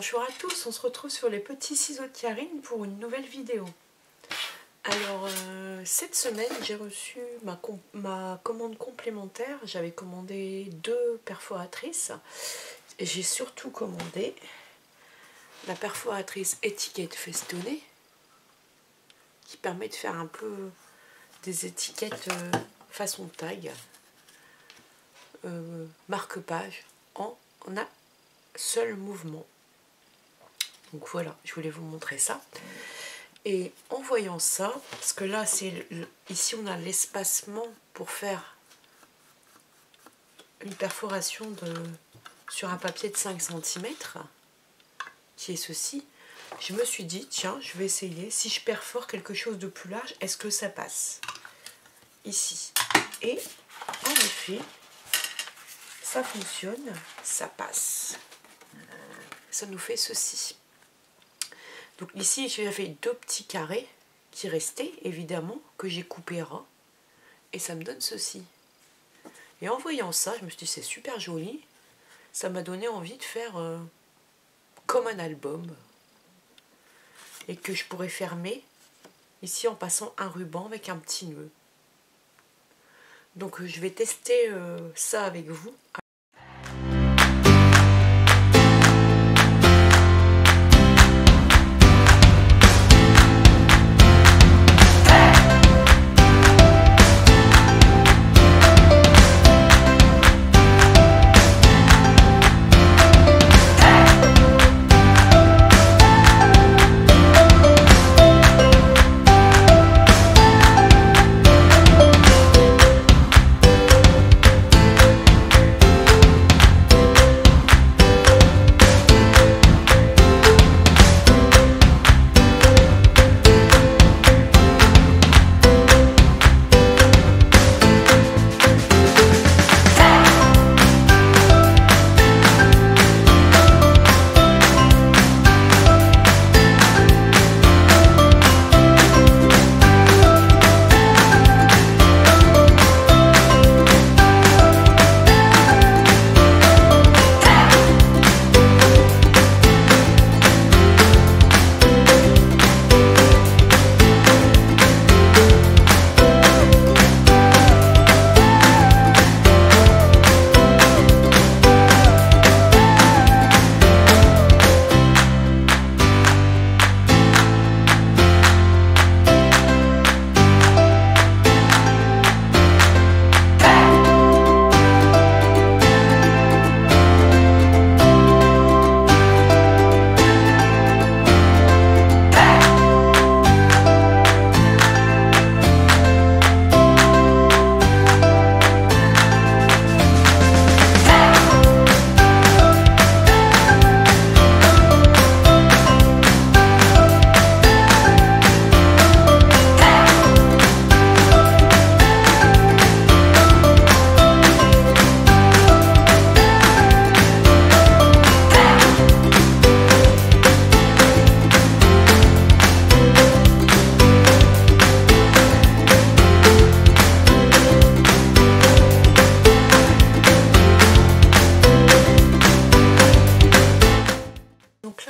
Bonjour à tous, on se retrouve sur les petits ciseaux de Karine pour une nouvelle vidéo. Alors cette semaine j'ai reçu ma commande complémentaire. J'avais commandé 2 perforatrices et j'ai surtout commandé la perforatrice étiquette festonnée qui permet de faire un peu des étiquettes façon tag, marque-page en un seul mouvement. Donc voilà, je voulais vous montrer ça. Et en voyant ça, parce que là, ici on a l'espacement pour faire une perforation sur un papier de 5 cm, qui est ceci. Je me suis dit, tiens, je vais essayer, si je perfore quelque chose de plus large, est-ce que ça passe ici? Et en effet, ça fonctionne, ça passe. Ça nous fait ceci. Donc ici, j'avais 2 petits carrés qui restaient, évidemment, que j'ai coupé ras. Et ça me donne ceci. Et en voyant ça, je me suis dit, c'est super joli. Ça m'a donné envie de faire comme un album. Et que je pourrais fermer, ici, en passant un ruban avec un petit nœud. Donc je vais tester ça avec vous.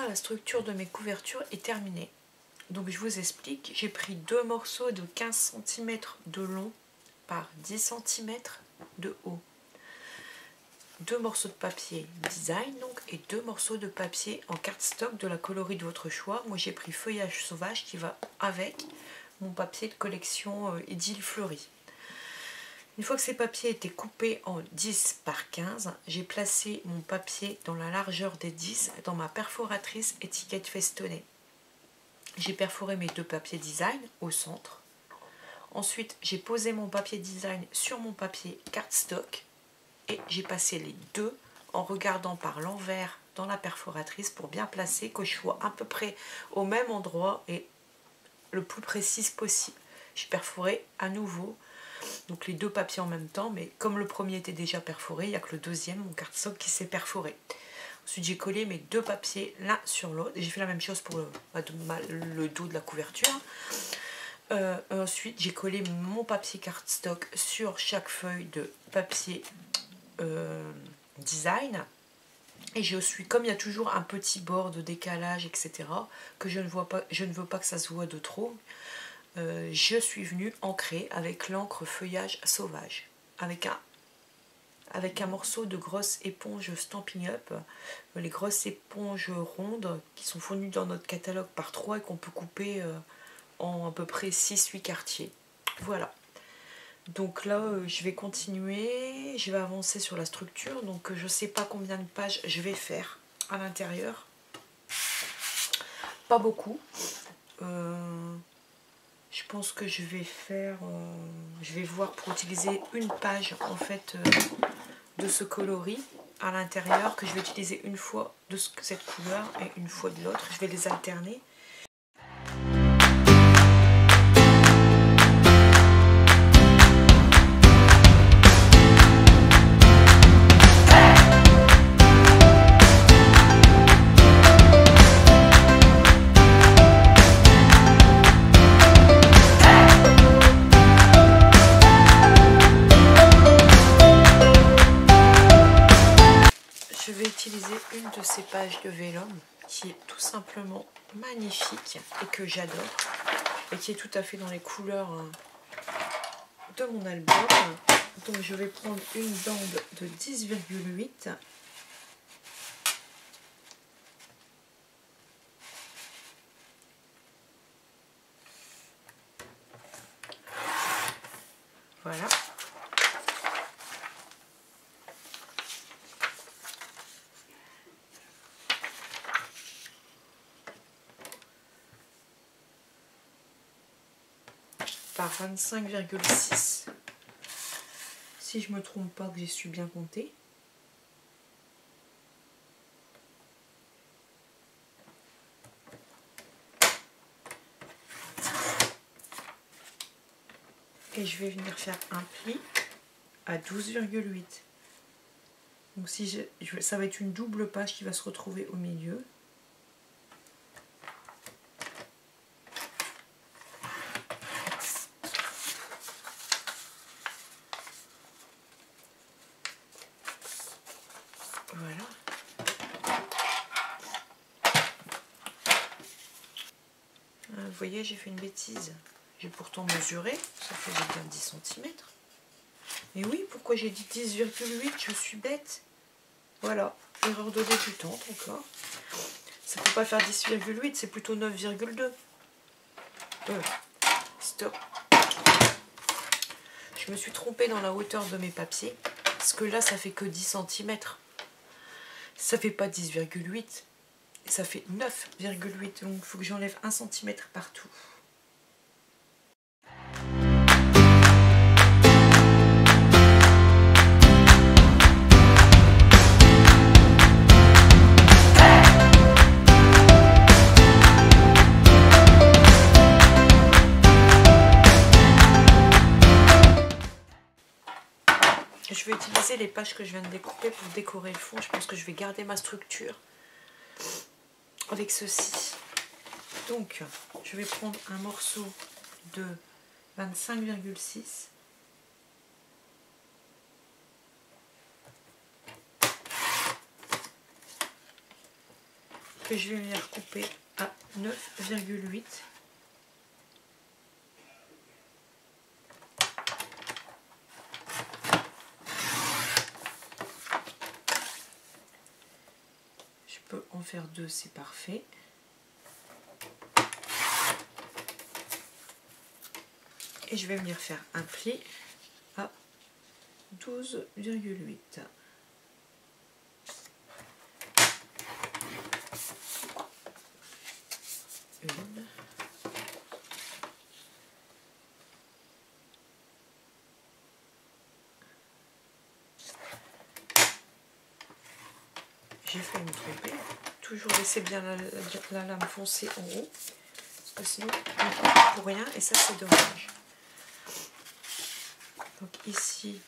La structure de mes couvertures est terminée. Donc je vous explique, j'ai pris 2 morceaux de 15 cm de long par 10 cm de haut, 2 morceaux de papier design donc, et 2 morceaux de papier en cardstock de la coloris de votre choix. Moi j'ai pris feuillage sauvage qui va avec mon papier de collection Idylle Fleurie. Une fois que ces papiers étaient coupés en 10 par 15, j'ai placé mon papier dans la largeur des 10 dans ma perforatrice étiquette festonnée. J'ai perforé mes 2 papiers design au centre. Ensuite, j'ai posé mon papier design sur mon papier cardstock et j'ai passé les 2 en regardant par l'envers dans la perforatrice pour bien placer, que je sois à peu près au même endroit et le plus précise possible. J'ai perforé à nouveau donc les 2 papiers en même temps, mais comme le premier était déjà perforé, il n'y a que le deuxième, mon cardstock, qui s'est perforé. Ensuite j'ai collé mes 2 papiers l'un sur l'autre, et j'ai fait la même chose pour le dos de la couverture. Ensuite j'ai collé mon papier cardstock sur chaque feuille de papier design, Et je suis, comme il y a toujours un petit bord de décalage, etc., que je ne veux pas que ça se voit de trop, je suis venue ancrer avec l'encre feuillage sauvage, avec un morceau de grosse éponge Stampin' Up, les grosses éponges rondes qui sont fournies dans notre catalogue par 3 et qu'on peut couper en à peu près 6-8 quartiers. Voilà. Donc là, je vais continuer, je vais avancer sur la structure. Donc je ne sais pas combien de pages je vais faire à l'intérieur. Pas beaucoup. Je pense que je vais faire, je vais voir pour utiliser une page en fait de ce coloris à l'intérieur, que je vais utiliser une fois de cette couleur et une fois de l'autre. Je vais les alterner. Je vais utiliser une de ces pages de vélum qui est tout simplement magnifique et que j'adore et qui est tout à fait dans les couleurs de mon album. Donc je vais prendre une bande de 10,8. Voilà. Par 25,6. Si je me trompe pas, que j'ai su bien compter. Et je vais venir faire un pli à 12,8. Donc si ça va être une double page qui va se retrouver au milieu. Voilà. Vous voyez, j'ai fait une bêtise. J'ai pourtant mesuré, ça faisait bien 10 cm. Et oui, pourquoi j'ai dit 10,8? Je suis bête. Voilà, erreur de débutante encore. Ça ne peut pas faire 10,8, c'est plutôt 9,2. Stop. Je me suis trompée dans la hauteur de mes papiers, parce que là, ça fait que 10 cm. Ça fait pas 10,8, ça fait 9,8. Donc, il faut que j'enlève 1 cm partout. Je vais utiliser les pages que je viens de découper pour décorer le fond. Je pense que je vais garder ma structure avec ceci. Donc, je vais prendre un morceau de 25,6. Que je vais venir couper à 9,8. Je peux en faire 2, c'est parfait. Et je vais venir faire un pli à 12,8. Une. J'ai failli me tromper. Toujours laisser bien la lame foncée en haut. Parce que sinon, on ne coupe pour rien. Et ça, c'est dommage. Donc ici,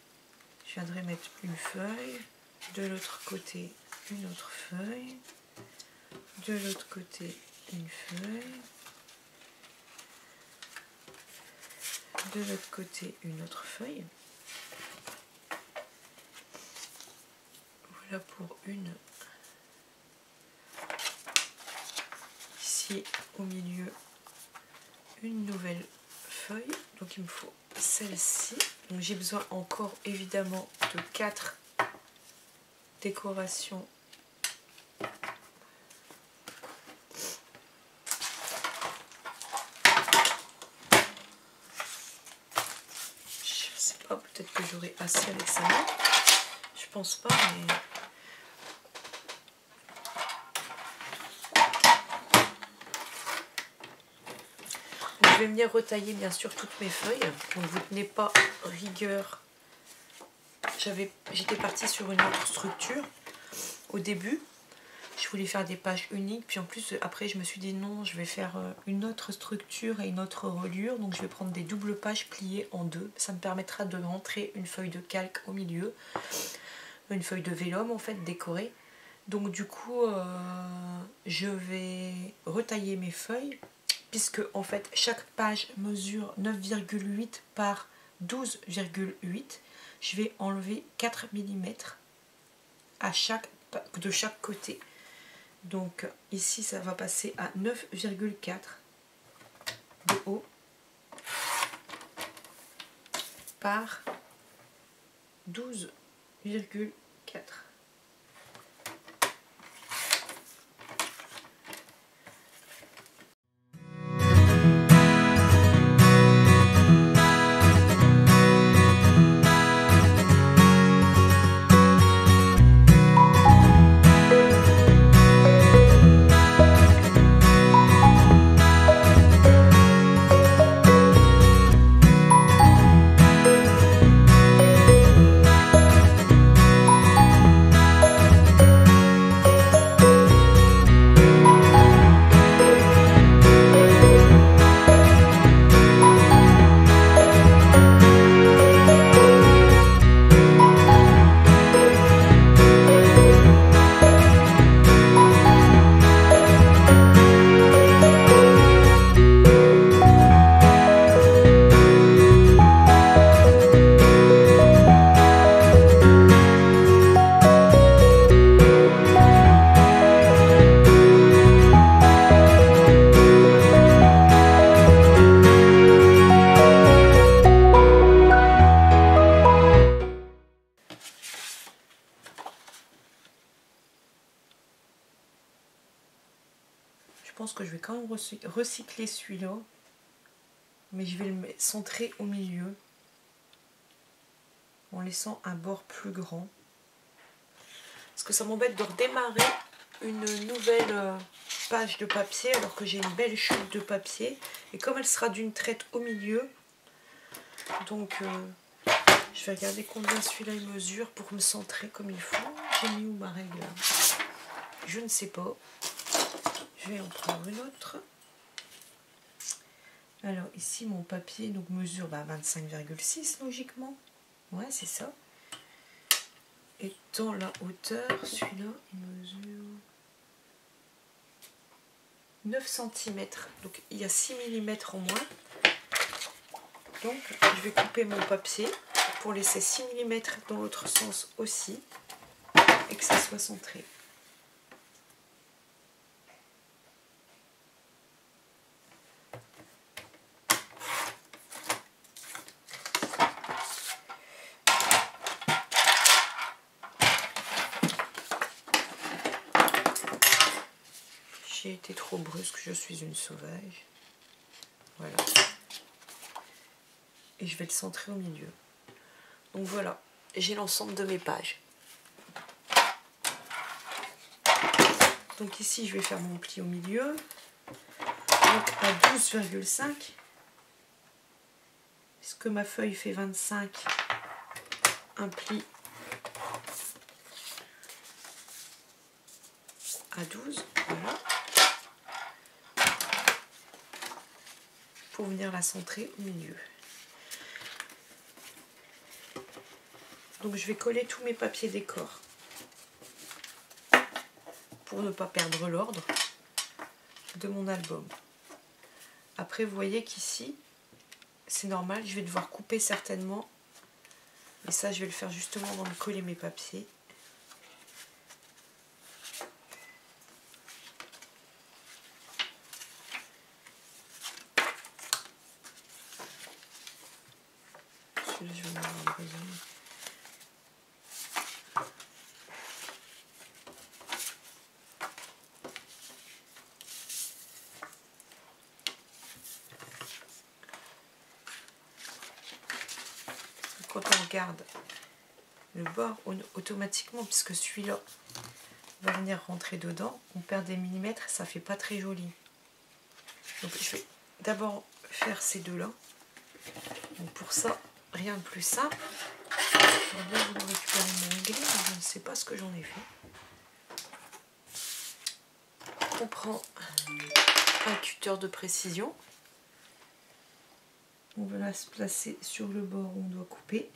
je viendrai mettre une feuille. De l'autre côté, une autre feuille. De l'autre côté, une feuille. De l'autre côté, une autre feuille. Voilà pour une ici au milieu une nouvelle feuille. Donc il me faut celle-ci. Donc j'ai besoin encore évidemment de 4 décorations. Je sais pas, peut-être que j'aurai assez avec ça. Je pense pas, mais... Je vais venir retailler bien sûr toutes mes feuilles. Donc vous tenez pas rigueur. J'étais partie sur une autre structure au début. Je voulais faire des pages uniques. Puis en plus après je me suis dit non, je vais faire une autre structure et une autre reliure. Donc je vais prendre des doubles pages pliées en deux. Ça me permettra de rentrer une feuille de calque au milieu. Une feuille de vélum en fait décorée. Donc du coup je vais retailler mes feuilles. Puisque en fait chaque page mesure 9,8 par 12,8, je vais enlever 4 mm de chaque côté. Donc ici ça va passer à 9,4 de haut par 12,4. Je pense que je vais quand même recycler celui-là, mais je vais le centrer au milieu en laissant un bord plus grand, parce que ça m'embête de redémarrer une nouvelle page de papier alors que j'ai une belle chute de papier, et comme elle sera d'une traite au milieu, donc je vais regarder combien celui-là il mesure pour me centrer comme il faut. J'ai mis où ma règle? Je ne sais pas. Je vais en prendre une autre. Alors ici mon papier donc mesure 25,6 logiquement. Ouais, c'est ça. Et dans la hauteur, celui-là il mesure 9 cm. Donc il y a 6 mm en moins. Donc je vais couper mon papier pour laisser 6 mm dans l'autre sens aussi et que ça soit centré. J'ai été trop brusque, je suis une sauvage. Voilà. Et je vais le centrer au milieu. Donc voilà, j'ai l'ensemble de mes pages. Donc ici, je vais faire mon pli au milieu. Donc à 12,5. Puisque ma feuille fait 25, un pli à 12. Voilà. Pour venir la centrer au milieu. Donc je vais coller tous mes papiers décor pour ne pas perdre l'ordre de mon album. Après vous voyez qu'ici c'est normal, je vais devoir couper certainement, et ça je vais le faire justement avant de coller mes papiers. je vais m'en résumer. Quand on regarde le bord, automatiquement, puisque celui-là va venir rentrer dedans, on perd des millimètres, ça fait pas très joli. Donc je vais d'abord faire ces deux-là. Donc pour ça, rien de plus simple. J'aimerais bien vouloir récupérer mon aiguille, mais je ne sais pas ce que j'en ai fait. On prend un cutter de précision. On va la se placer sur le bord où on doit couper.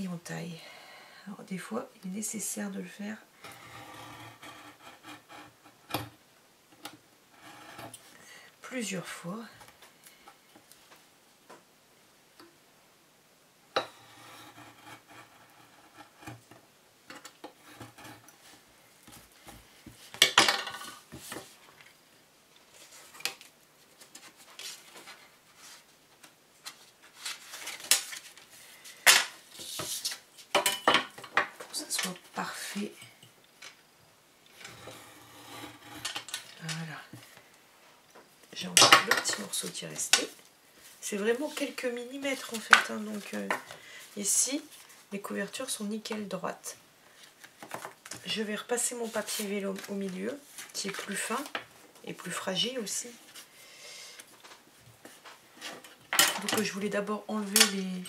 Et on taille. Alors des fois, il est nécessaire de le faire plusieurs fois. Parfait. Voilà. J'ai encore le petit morceau qui est resté. C'est vraiment quelques millimètres en fait. Hein, donc ici, les couvertures sont nickel droites. Je vais repasser mon papier vélum au milieu, qui est plus fin et plus fragile aussi. Donc je voulais d'abord enlever les...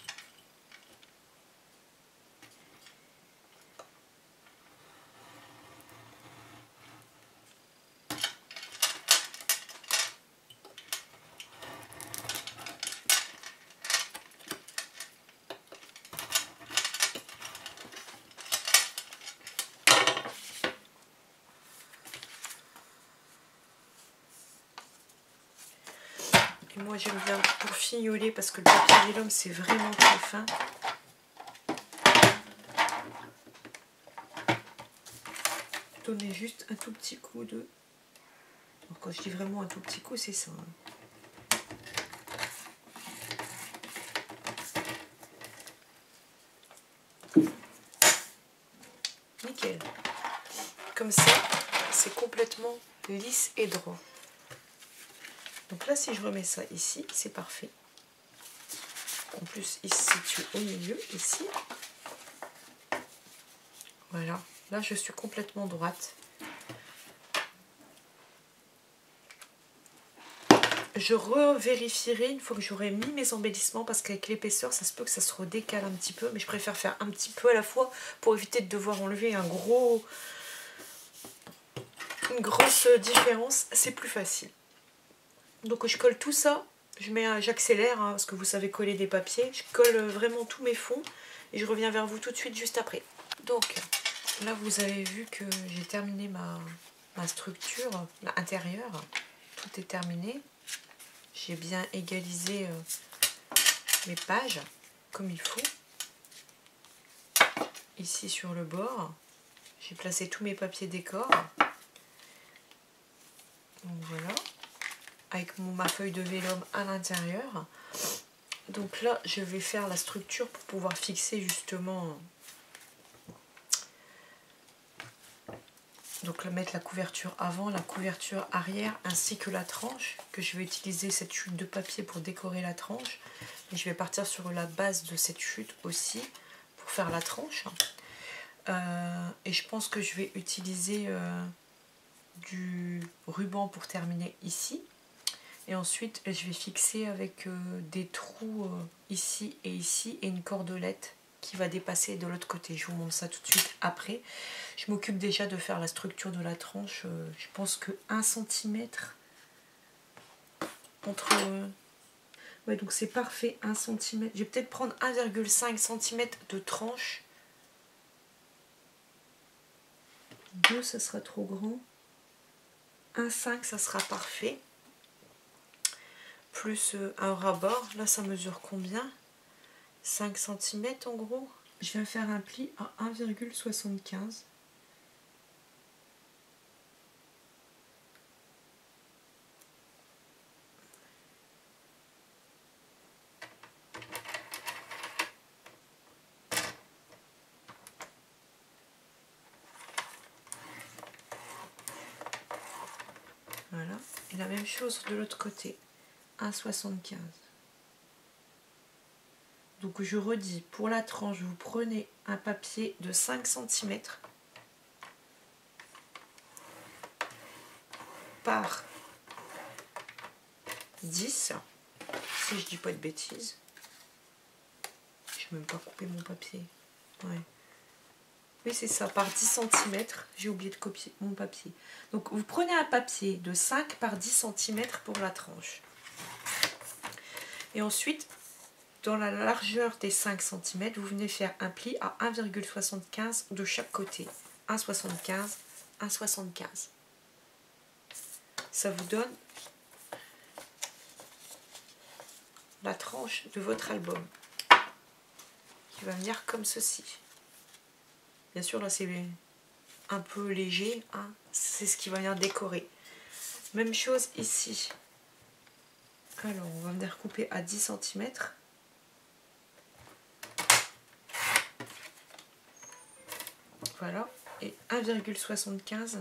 Et moi j'aime bien pour fignoler parce que le papier vélum c'est vraiment très fin. Donner juste un tout petit coup de... Alors quand je dis vraiment un tout petit coup, c'est ça. Nickel. Comme ça, c'est complètement lisse et droit. Donc là, si je remets ça ici, c'est parfait. En plus, il se situe au milieu, ici. Voilà. Là, je suis complètement droite. Je revérifierai une fois que j'aurai mis mes embellissements parce qu'avec l'épaisseur, ça se peut que ça se redécale un petit peu. Mais je préfère faire un petit peu à la fois pour éviter de devoir enlever une grosse différence. C'est plus facile. Donc je colle tout ça, j'accélère hein, parce que vous savez coller des papiers. Je colle vraiment tous mes fonds et je reviens vers vous tout de suite juste après. Donc là vous avez vu que j'ai terminé ma structure intérieure. Tout est terminé. J'ai bien égalisé mes pages comme il faut. Ici sur le bord, j'ai placé tous mes papiers décor. Donc voilà. Avec ma feuille de vélum à l'intérieur. Donc là, je vais faire la structure pour pouvoir fixer justement... Donc mettre la couverture avant, la couverture arrière, ainsi que la tranche, que je vais utiliser cette chute de papier pour décorer la tranche. Et je vais partir sur la base de cette chute aussi, pour faire la tranche. Et je pense que je vais utiliser du ruban pour terminer ici. Et ensuite, je vais fixer avec des trous ici et une cordelette qui va dépasser de l'autre côté. Je vous montre ça tout de suite après. Je m'occupe déjà de faire la structure de la tranche. Je pense que 1 cm entre... Ouais, donc c'est parfait, 1 cm. Je vais peut-être prendre 1,5 cm de tranche. 2, ça sera trop grand. 1,5, ça sera parfait. Plus un ras-bord. Là, ça mesure combien? 5 cm en gros. Je vais faire un pli à 1,75. Voilà. Et la même chose de l'autre côté. 1,75. Donc je redis, pour la tranche, vous prenez un papier de 5 cm par 10, si je dis pas de bêtises. Je n'ai même pas coupé mon papier. Ouais. Oui, c'est ça, par 10 cm. J'ai oublié de copier mon papier. Donc vous prenez un papier de 5 par 10 cm pour la tranche. Et ensuite, dans la largeur des 5 cm, vous venez faire un pli à 1,75 de chaque côté. 1,75, 1,75. Ça vous donne la tranche de votre album, qui va venir comme ceci. Bien sûr, là, c'est un peu léger, hein. C'est ce qui va venir décorer. Même chose ici. Alors, on va venir couper à 10 cm. Voilà, et 1,75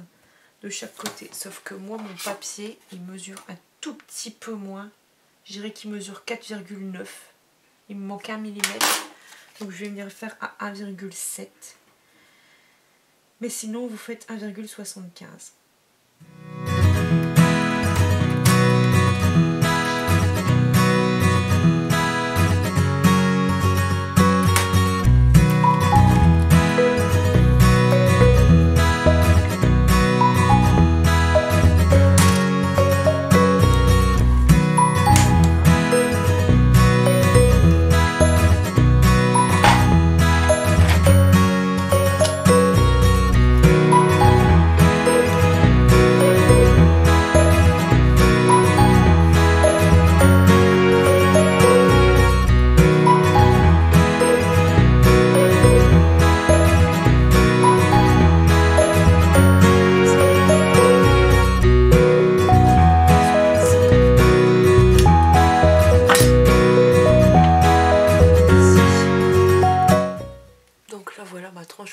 de chaque côté. Sauf que moi, mon papier, il mesure un tout petit peu moins. Je dirais qu'il mesure 4,9. Il me manque 1 mm. Donc, je vais venir faire à 1,7. Mais sinon, vous faites 1,75.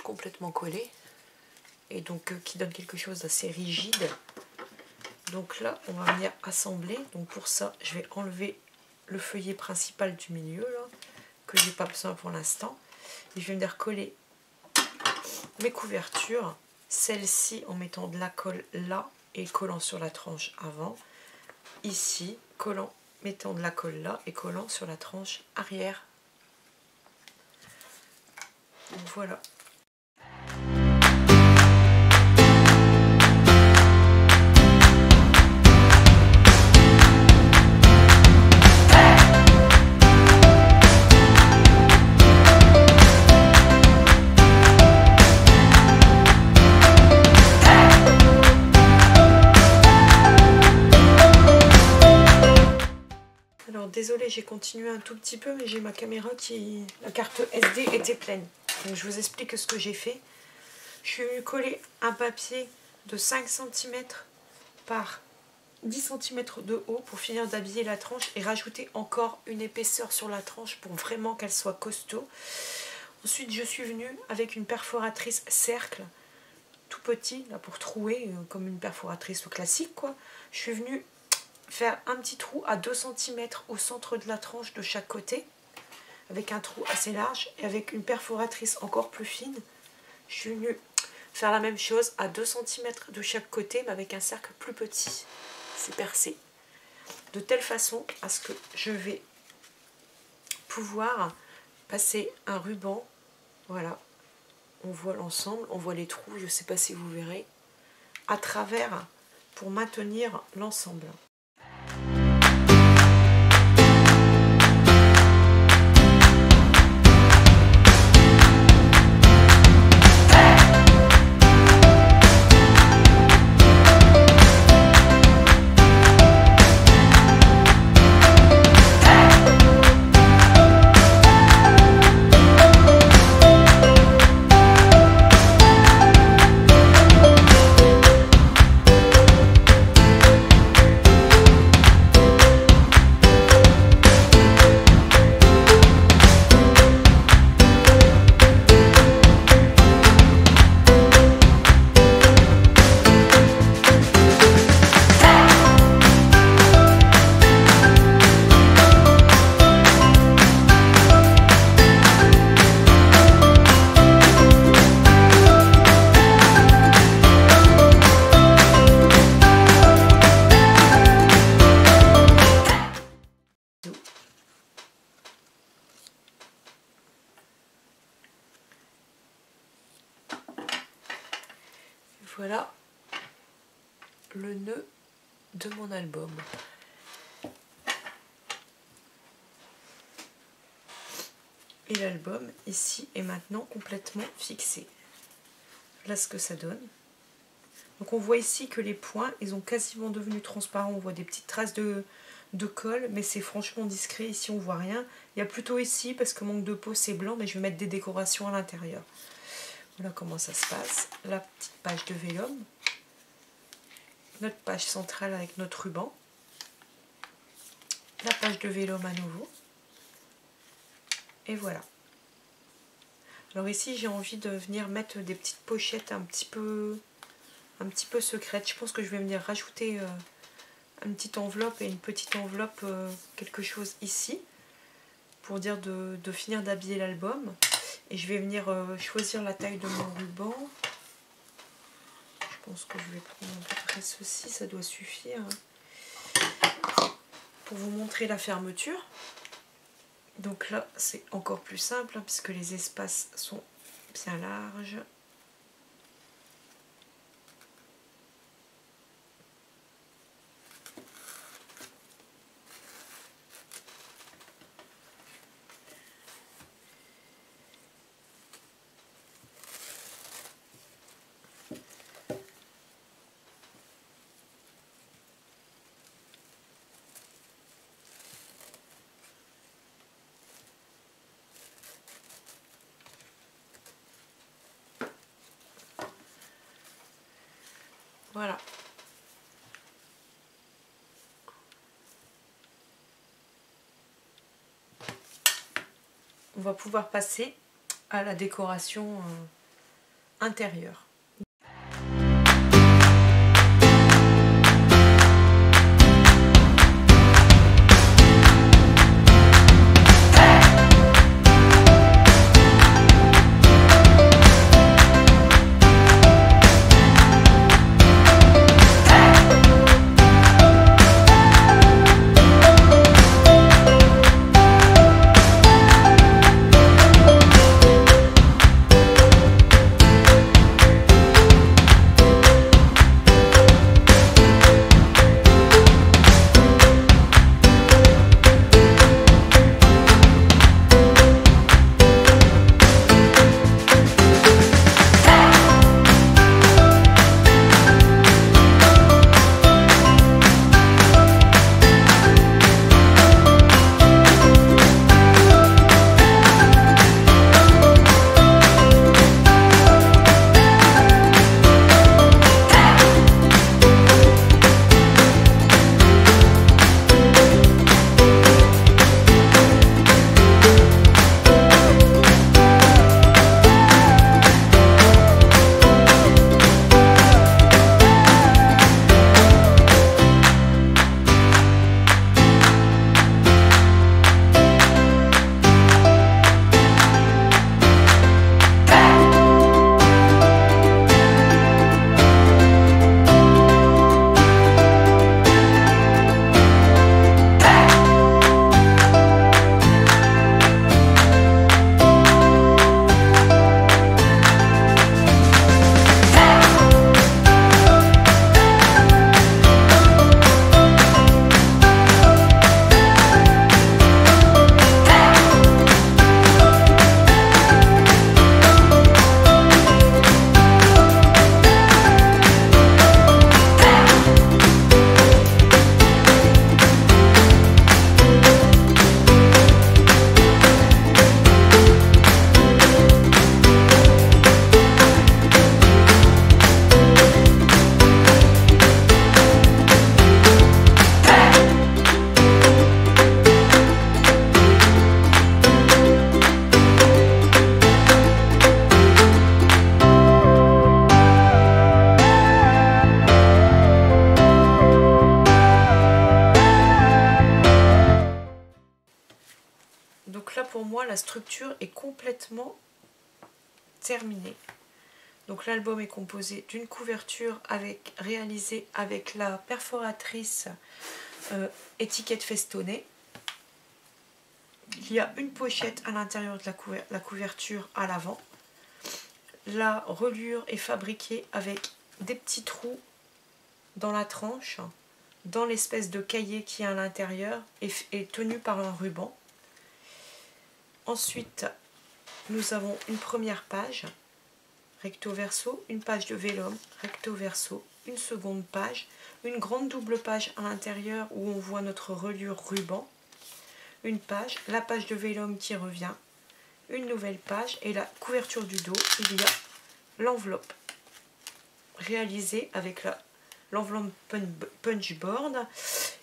Complètement collée et donc qui donne quelque chose d'assez rigide. Donc là on va venir assembler. Donc pour ça je vais enlever le feuillet principal du milieu là, que j'ai pas besoin pour l'instant, et je vais venir coller mes couvertures, celle-ci en mettant de la colle là et collant sur la tranche avant, ici collant, mettant de la colle là et collant sur la tranche arrière. Donc voilà. Désolée, j'ai continué un tout petit peu, mais j'ai ma caméra qui... La carte SD était pleine. Donc je vous explique ce que j'ai fait. Je suis venue coller un papier de 5 cm par 10 cm de haut pour finir d'habiller la tranche et rajouter encore une épaisseur sur la tranche pour vraiment qu'elle soit costaud. Ensuite, je suis venue avec une perforatrice cercle, tout petit, là pour trouer, comme une perforatrice classique, quoi. Je suis venue faire un petit trou à 2 cm au centre de la tranche de chaque côté, avec un trou assez large, et avec une perforatrice encore plus fine. Je suis venue faire la même chose à 2 cm de chaque côté, mais avec un cercle plus petit. C'est percé. De telle façon à ce que je vais pouvoir passer un ruban. Voilà. On voit l'ensemble, on voit les trous, je ne sais pas si vous verrez, à travers pour maintenir l'ensemble. Voilà le nœud de mon album. Et l'album ici est maintenant complètement fixé. Là ce que ça donne. Donc on voit ici que les points, ils ont quasiment devenu transparents. On voit des petites traces de colle, mais c'est franchement discret. Ici on voit rien. Il y a plutôt ici, parce que manque de peau c'est blanc, mais je vais mettre des décorations à l'intérieur. Voilà comment ça se passe. La petite page de vélum. Notre page centrale avec notre ruban. La page de vélum à nouveau. Et voilà. Alors ici j'ai envie de venir mettre des petites pochettes un petit peu secrètes. Je pense que je vais venir rajouter une petite enveloppe et une petite enveloppe, quelque chose ici. Pour dire de finir d'habiller l'album. Et je vais venir choisir la taille de mon ruban. Je pense que je vais prendre à peu près ceci, ça doit suffire. Pour vous montrer la fermeture. Donc là, c'est encore plus simple, hein, puisque les espaces sont bien larges. Voilà. On va pouvoir passer à la décoration intérieure. Donc là pour moi la structure est complètement terminée. Donc l'album est composé d'une couverture réalisée avec la perforatrice étiquette festonnée. Il y a une pochette à l'intérieur de la couverture à l'avant. La reliure est fabriquée avec des petits trous dans la tranche, dans l'espèce de cahier qui est à l'intérieur et tenu par un ruban. Ensuite, nous avons une première page recto verso, une page de vélum recto verso, une seconde page, une grande double page à l'intérieur où on voit notre reliure ruban, une page, la page de vélum qui revient, une nouvelle page et la couverture du dos. Il y a l'enveloppe réalisée avec l'enveloppe punchboard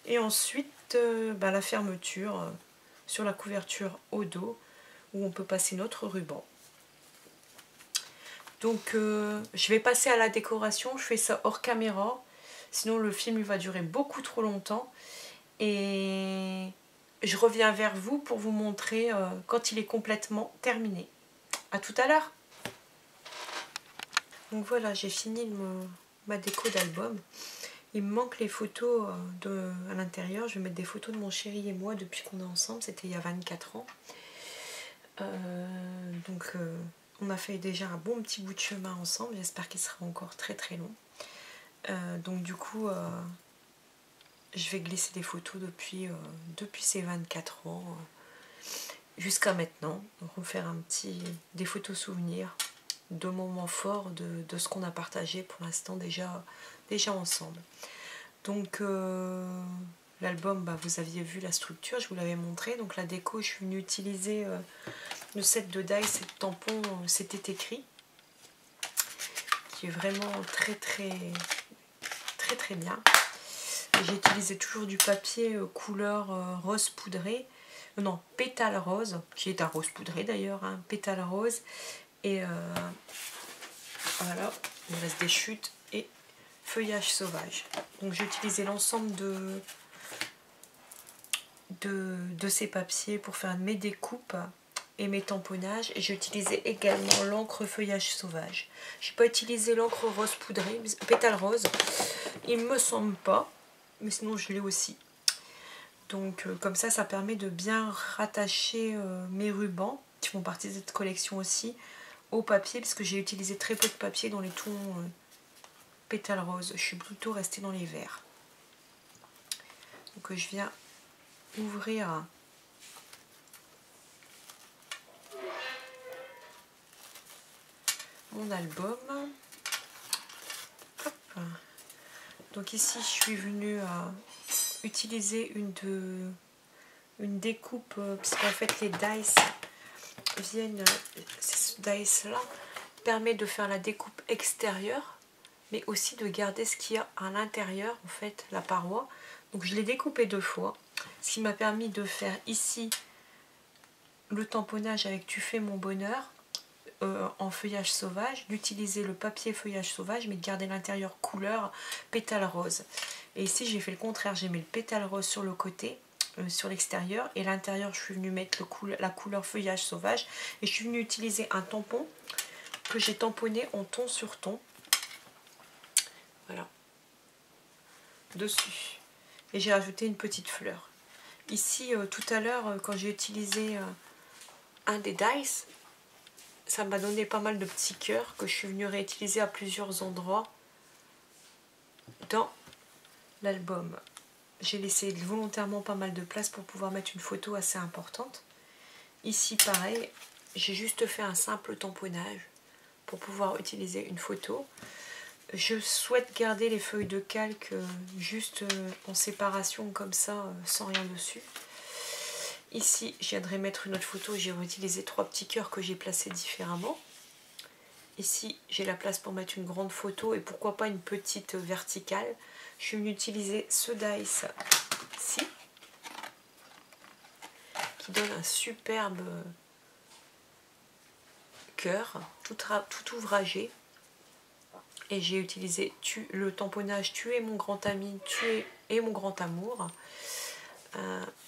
et ensuite la fermeture sur la couverture au dos où on peut passer notre ruban. Donc je vais passer à la décoration, je fais ça hors caméra, sinon le film il va durer beaucoup trop longtemps et je reviens vers vous pour vous montrer quand il est complètement terminé. A tout à l'heure. Donc voilà, j'ai fini ma déco d'album. Il me manque les photos à l'intérieur, je vais mettre des photos de mon chéri et moi depuis qu'on est ensemble, c'était il y a 24 ans. On a fait déjà un bon petit bout de chemin ensemble, j'espère qu'il sera encore très très long. Donc du coup, je vais glisser des photos depuis ces 24 ans jusqu'à maintenant. Donc on va faire des photos souvenirs de moments forts de ce qu'on a partagé pour l'instant déjà ensemble. Donc l'album, vous aviez vu la structure, je vous l'avais montré. Donc la déco, je suis venue utiliser le set de dies et de tampons, c'était écrit, qui est vraiment très bien. J'ai utilisé toujours du papier couleur rose poudré, non, pétale rose, qui est un rose poudré d'ailleurs, hein, pétale rose. Et voilà, il me reste des chutes et feuillage sauvage. Donc j'ai utilisé l'ensemble de ces papiers pour faire mes découpes et mes tamponnages, et j'ai utilisé également l'encre feuillage sauvage. J'ai pas utilisé l'encre rose poudrée, pétale rose, il me semble pas, mais sinon je l'ai aussi. Donc comme ça permet de bien rattacher mes rubans qui font partie de cette collection aussi au papier, parce que j'ai utilisé très peu de papier dans les tons pétale rose, je suis plutôt restée dans les verts. Donc je viens ouvrir mon album. Hop. Donc ici je suis venue utiliser une découpe, parce qu'en fait les dice viennent, ce dice là permet de faire la découpe extérieure, mais aussi de garder ce qu'il y a à l'intérieur, en fait, la paroi. Donc je l'ai découpé 2 fois, ce qui m'a permis de faire ici le tamponnage avec Tu fais mon bonheur en feuillage sauvage, d'utiliser le papier feuillage sauvage, mais de garder l'intérieur couleur pétale rose. Et ici j'ai fait le contraire, j'ai mis le pétale rose sur le côté, sur l'extérieur, et l'intérieur je suis venue mettre la couleur feuillage sauvage, et je suis venue utiliser un tampon que j'ai tamponné en ton sur ton. Voilà, dessus, et j'ai rajouté une petite fleur. Ici tout à l'heure quand j'ai utilisé un des dice, ça m'a donné pas mal de petits cœurs que je suis venue réutiliser à plusieurs endroits dans l'album. J'ai laissé volontairement pas mal de place pour pouvoir mettre une photo assez importante. Ici pareil, j'ai juste fait un simple tamponnage pour pouvoir utiliser une photo. Je souhaite garder les feuilles de calque juste en séparation comme ça, sans rien dessus. Ici, je viendrai mettre une autre photo, j'ai réutilisé 3 petits cœurs que j'ai placés différemment. Ici, j'ai la place pour mettre une grande photo et pourquoi pas une petite verticale. Je suis venue utiliser ce dice-ci, qui donne un superbe cœur, tout ouvragé. Et j'ai utilisé le tamponnage Tu es mon grand ami, tu es mon grand amour.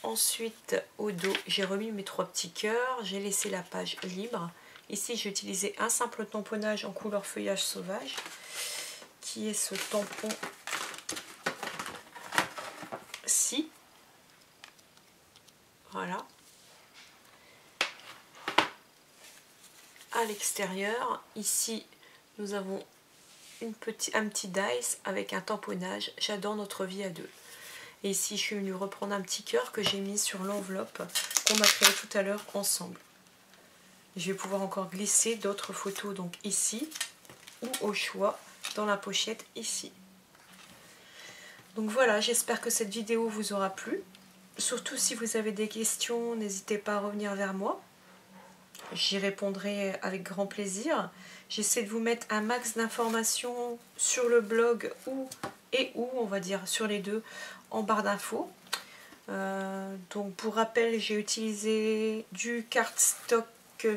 Ensuite, au dos, j'ai remis mes 3 petits cœurs, j'ai laissé la page libre. Ici, j'ai utilisé un simple tamponnage en couleur feuillage sauvage, qui est ce tampon-ci. Voilà. À l'extérieur, ici, nous avons un petit dice avec un tamponnage. J'adore notre vie à deux. Et ici, je suis venue reprendre un petit cœur que j'ai mis sur l'enveloppe qu'on a créé tout à l'heure ensemble. Je vais pouvoir encore glisser d'autres photos donc ici ou au choix dans la pochette ici. Donc voilà, j'espère que cette vidéo vous aura plu. Surtout si vous avez des questions, n'hésitez pas à revenir vers moi. J'y répondrai avec grand plaisir. J'essaie de vous mettre un max d'informations sur le blog ou on va dire sur les deux, en barre d'infos. Donc pour rappel, j'ai utilisé du cardstock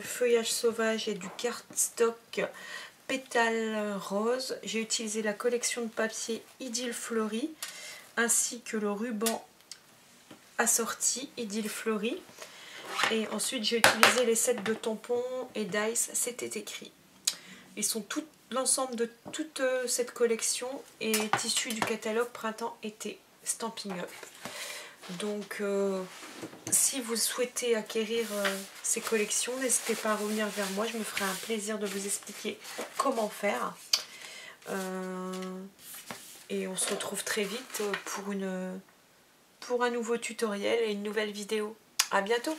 feuillage sauvage et du cardstock pétales rose. J'ai utilisé la collection de papier Idylle Fleurie ainsi que le ruban assorti Idylle Fleurie. Et ensuite j'ai utilisé les sets de tampons et dice, c'était écrit. Ils sont l'ensemble de toute cette collection est issu du catalogue printemps-été Stampin' Up. Donc si vous souhaitez acquérir ces collections, n'hésitez pas à revenir vers moi, je me ferai un plaisir de vous expliquer comment faire. Et on se retrouve très vite pour un nouveau tutoriel et une nouvelle vidéo. À bientôt!